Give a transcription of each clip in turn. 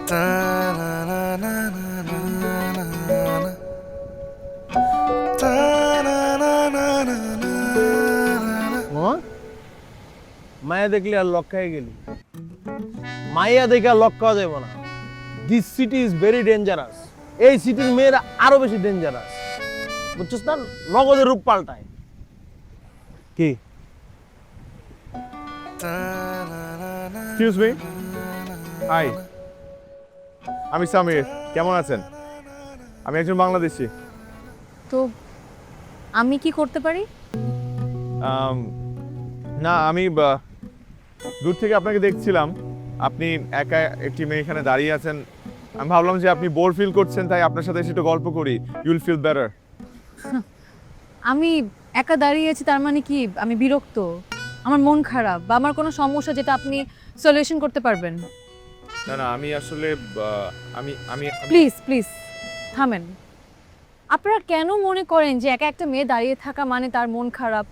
মায়া দেখলে আর লক্ষ্যায় গেলি, মায়া দেখে আর লক্ষ্য যাব না। This city is very dangerous. এই সিটির মেয়েরা আরো বেশি ডেঞ্জারাস, বুঝছিস না? নগদের রূপ পাল্টায়। কি এক্সকিউজ মি, হাই, আমি সামির। কেমন আছেন? আমি একজন বাংলাদেশি। তো আমি কি করতে পারি? না, আমি দূর থেকে আপনাকে দেখছিলাম। আপনি একা একটি মেয়ে এখানে দাঁড়িয়ে আছেন। আমি ভাবলাম যে আপনি বোর ফিল করছেন, তাই আপনার সাথে এসে একটু গল্প করি। ইউল ফিল বেটার। আমি একা দাঁড়িয়ে আছি তার মানে কি আমি বিরক্ত, আমার মন খারাপ বা আমার কোনো সমস্যা যেটা আপনি সলিউশন করতে পারবেন? না না, আমি আসলে আমি আমি প্লিজ প্লিজ থামেন। আপনারা কেন মনে করেন যে একা একটা মেয়ে দাঁড়িয়ে থাকা মানে তার মন খারাপ,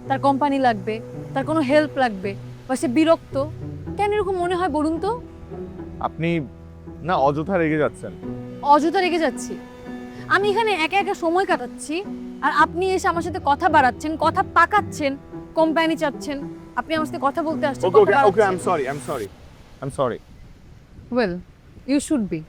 তার কোম্পানি লাগবে, তার কোনো হেল্প লাগবে বা সে বিরক্ত? কেন এরকম মনে হয় বলুন তো? আপনি না অযথা রেগে যাচ্ছেন। অযথা রেগে যাচ্ছি? আমি এখানে একা একা সময় কাটাচ্ছি আর আপনি এসে আমার সাথে কথা বাড়াচ্ছেন, কথা পাকাচ্ছেন, কোম্পানি চাচ্ছেন, আপনি আমার সাথে কথা বলতে আসছেন। Okay okay okay, I am sorry, I am sorry, I am sorry. Well, you should B.